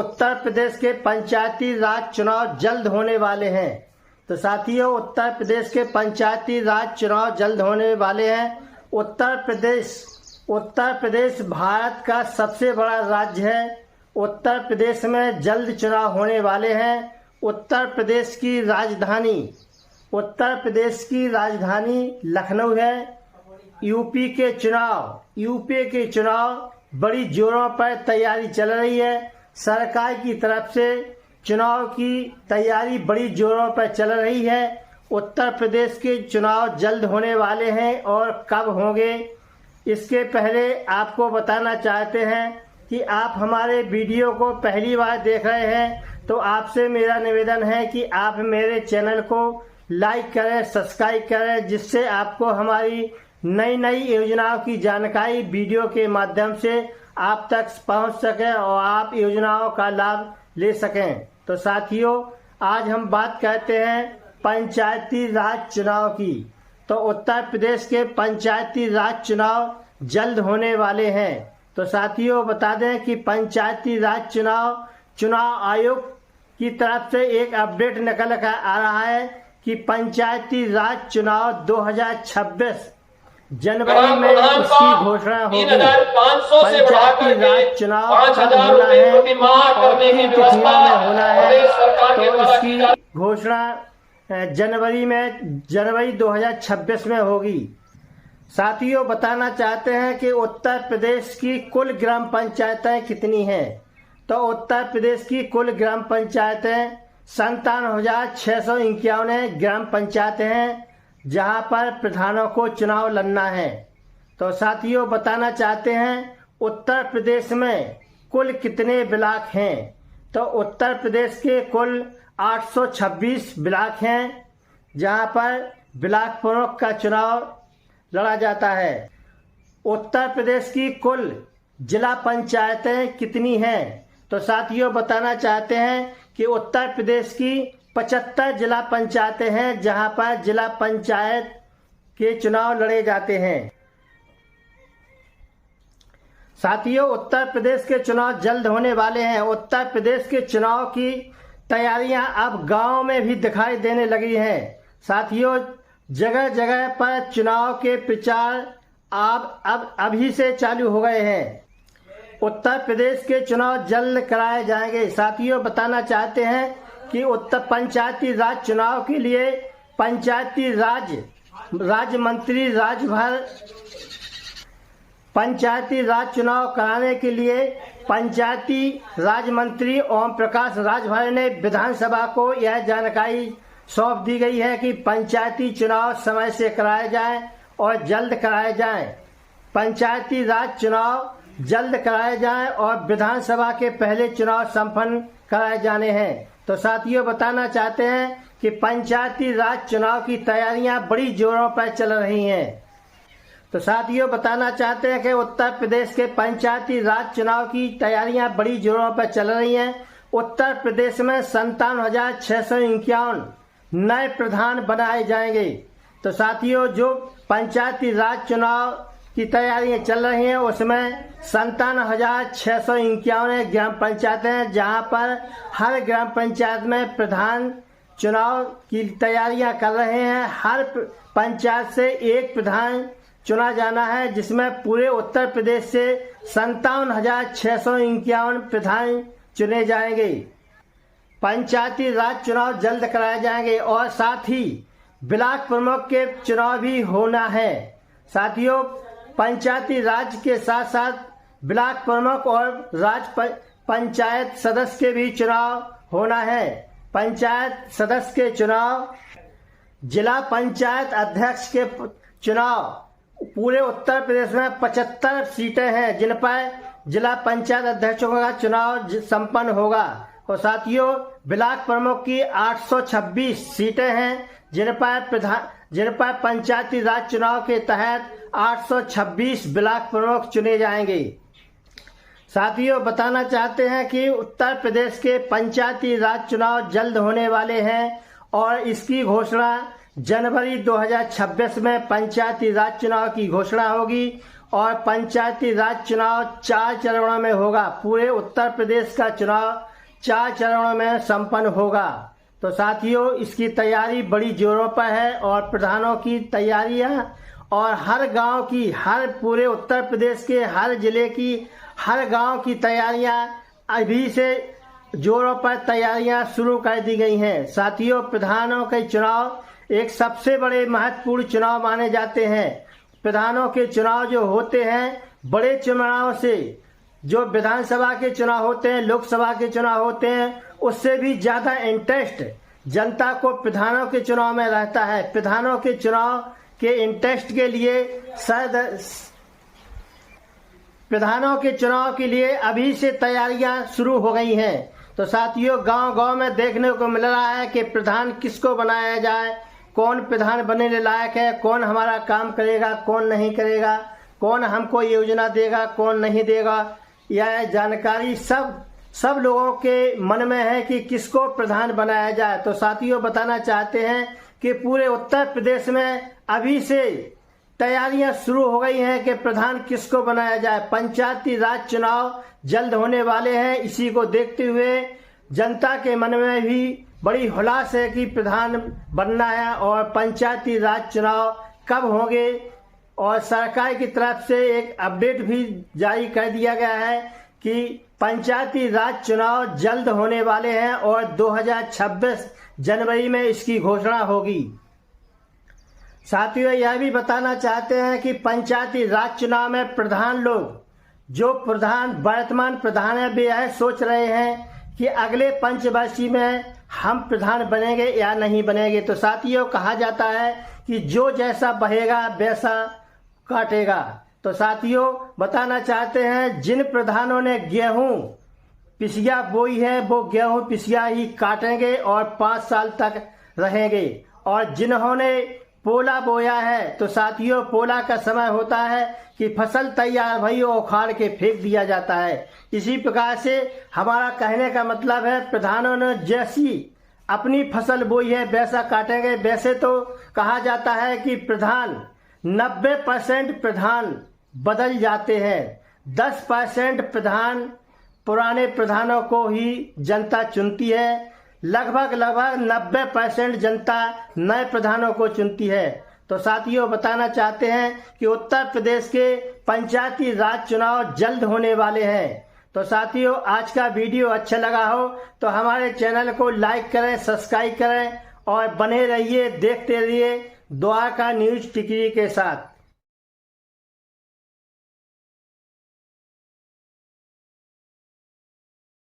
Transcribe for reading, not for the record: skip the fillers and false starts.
उत्तर प्रदेश के पंचायती राज चुनाव जल्द होने वाले हैं। तो साथियों, उत्तर प्रदेश के पंचायती राज चुनाव जल्द होने वाले हैं। उत्तर प्रदेश भारत का सबसे बड़ा राज्य है। उत्तर प्रदेश में जल्द चुनाव होने वाले हैं। उत्तर प्रदेश की राजधानी लखनऊ है। यूपी के चुनाव बड़ी जोरों पर तैयारी चल रही है। सरकार की तरफ से चुनाव की तैयारी बड़ी जोरों पर चल रही है। उत्तर प्रदेश के चुनाव जल्द होने वाले हैं और कब होंगे, इसके पहले आपको बताना चाहते हैं कि आप हमारे वीडियो को पहली बार देख रहे हैं तो आपसे मेरा निवेदन है कि आप मेरे चैनल को लाइक करें, सब्सक्राइब करें, जिससे आपको हमारी नई नई योजनाओं की जानकारी वीडियो के माध्यम से आप तक पहुंच सके और आप योजनाओं का लाभ ले सकें। तो साथियों, आज हम बात करते हैं पंचायती राज चुनाव की। तो उत्तर प्रदेश के पंचायती राज चुनाव जल्द होने वाले हैं। तो साथियों, बता दें कि पंचायती राज चुनाव आयोग की तरफ से एक अपडेट निकल कर आ रहा है कि पंचायती राज चुनाव 2026 जनवरी में इसकी घोषणा होगी। पंचायती राज चुनाव कब होना है और किन तिथियों में होना है, तो इसकी घोषणा जनवरी 2026 में होगी। साथियों, बताना चाहते हैं कि उत्तर प्रदेश की कुल ग्राम पंचायतें कितनी हैं। तो उत्तर प्रदेश की कुल ग्राम पंचायतें 57,651 ग्राम पंचायतें हैं, जहां पर प्रधानों को चुनाव लड़ना है। तो साथियों, बताना चाहते हैं उत्तर प्रदेश में कुल कितने ब्लॉक हैं। तो उत्तर प्रदेश के कुल 826 ब्लॉक हैं, जहां पर ब्लॉक प्रमुख का चुनाव लड़ा जाता है। उत्तर प्रदेश की कुल जिला पंचायतें कितनी हैं। तो साथियों, बताना चाहते हैं कि उत्तर प्रदेश की 75 जिला पंचायतें हैं, जहां पर जिला पंचायत के चुनाव लड़े जाते हैं। साथियों, उत्तर प्रदेश के चुनाव जल्द होने वाले हैं। उत्तर प्रदेश के चुनाव की तैयारियां अब गांव में भी दिखाई देने लगी हैं। साथियों, जगह जगह पर चुनाव के प्रचार अब अभी से चालू हो गए हैं। उत्तर प्रदेश के चुनाव जल्द कराए जाएंगे। साथियों, बताना चाहते हैं कि उत्तर पंचायती राज चुनाव के लिए पंचायती राज मंत्री पंचायती राज चुनाव कराने के लिए पंचायती राज मंत्री ओम प्रकाश राजभर ने विधानसभा को यह जानकारी सौंप दी गई है कि पंचायती चुनाव समय से कराए जाएं और जल्द कराए जाएं। पंचायती राज चुनाव जल्द कराए जाएं और विधानसभा के पहले चुनाव संपन्न कराए जाने हैं। तो साथियों, बताना चाहते हैं कि पंचायती राज चुनाव की तैयारियां बड़ी जोरों पर चल रही हैं। तो साथियों, बताना चाहते हैं कि उत्तर प्रदेश के पंचायती राज चुनाव की तैयारियां बड़ी जोरों पर चल रही हैं। उत्तर प्रदेश में 57,651 नए प्रधान बनाए जाएंगे। तो साथियों, जो पंचायती राज चुनाव की तैयारियां चल रही हैं उसमें 57,651 ग्राम पंचायतें हैं, जहां पर हर ग्राम पंचायत में प्रधान चुनाव की तैयारियां कर रहे हैं। हर पंचायत से एक प्रधान चुना जाना है, जिसमें पूरे उत्तर प्रदेश से 57,651 प्रधान चुने जाएंगे। पंचायती राज चुनाव जल्द कराए जाएंगे और साथ ही ब्लॉक प्रमुख के चुनाव भी होना है। साथियों, पंचायती राज के साथ साथ ब्लॉक प्रमुख और पंचायत सदस्य के भी चुनाव होना है। पंचायत सदस्य के चुनाव, जिला पंचायत अध्यक्ष के चुनाव, पूरे उत्तर प्रदेश में 75 सीटें हैं जिन पर जिला पंचायत अध्यक्षों का चुनाव संपन्न होगा। और साथियों, ब्लॉक प्रमुख की 826 सीटें हैं जिन पर पंचायती राज चुनाव के तहत 826 ब्लॉक प्रमुख चुने जाएंगे। साथियों, बताना चाहते हैं कि उत्तर प्रदेश के पंचायती राज चुनाव जल्द होने वाले हैं और इसकी घोषणा जनवरी 2026 में पंचायती राज चुनाव की घोषणा होगी और पंचायती राज चुनाव 4 चरणों में होगा। पूरे उत्तर प्रदेश का चुनाव 4 चरणों में संपन्न होगा। तो साथियों, इसकी तैयारी बड़ी जोरों पर है और प्रधानों की तैयारियां और हर गांव की, हर पूरे उत्तर प्रदेश के हर जिले की, हर गांव की तैयारियां अभी से जोरों पर तैयारियां शुरू कर दी गई हैं। साथियों, प्रधानों के चुनाव एक सबसे बड़े महत्वपूर्ण चुनाव माने जाते हैं। प्रधानों के चुनाव जो होते हैं, बड़े चुनाव से, जो विधानसभा के चुनाव होते हैं, लोकसभा के चुनाव होते हैं, उससे भी ज्यादा इंटरेस्ट जनता को प्रधानों के चुनाव में रहता है। प्रधानों के चुनाव के इंटरेस्ट के लिए प्रधानों के चुनाव के लिए अभी से तैयारियां शुरू हो गई हैं। तो साथियों, गांव-गांव में देखने को मिल रहा है कि प्रधान किसको बनाया जाए, कौन प्रधान बनने लायक है, कौन हमारा काम करेगा, कौन नहीं करेगा, कौन हमको योजना देगा, कौन नहीं देगा। यह जानकारी सब लोगों के मन में है कि किसको प्रधान बनाया जाए। तो साथियों, बताना चाहते हैं कि पूरे उत्तर प्रदेश में अभी से तैयारियां शुरू हो गई हैं कि प्रधान किसको बनाया जाए। पंचायती राज चुनाव जल्द होने वाले हैं। इसी को देखते हुए जनता के मन में भी बड़ी हुलास है कि प्रधान बनना है और पंचायती राज चुनाव कब होंगे। और सरकार की तरफ से एक अपडेट भी जारी कर दिया गया है कि पंचायती राज चुनाव जल्द होने वाले हैं और 2026 जनवरी में इसकी घोषणा होगी। साथियों, यह भी बताना चाहते हैं कि पंचायती राज चुनाव में प्रधान लोग, जो वर्तमान प्रधान है, वे यह सोच रहे हैं कि अगले पंचवर्षीय में हम प्रधान बनेंगे या नहीं बनेंगे। तो साथियों, कहा जाता है कि जो जैसा बहेगा वैसा काटेगा। तो साथियों, बताना चाहते हैं, जिन प्रधानों ने गेहूं पिसिया बोई है, वो गेहूं पिसिया ही काटेंगे और 5 साल तक रहेंगे। और जिन्होंने पोला बोया है, तो साथियों, पोला का समय होता है कि फसल तैयार भई उखाड़ के फेंक दिया जाता है। इसी प्रकार से हमारा कहने का मतलब है, प्रधानों ने जैसी अपनी फसल बोई है वैसा काटेंगे। वैसे तो कहा जाता है कि 90% प्रधान बदल जाते हैं, 10% प्रधान पुराने प्रधानों को ही जनता चुनती है। लगभग 90% जनता नए प्रधानों को चुनती है। तो साथियों, बताना चाहते हैं कि उत्तर प्रदेश के पंचायती राज चुनाव जल्द होने वाले हैं। तो साथियों, आज का वीडियो अच्छा लगा हो तो हमारे चैनल को लाइक करें, सब्सक्राइब करें और बने रहिए, देखते रहिए द्वारका न्यूज टिकरी के साथ।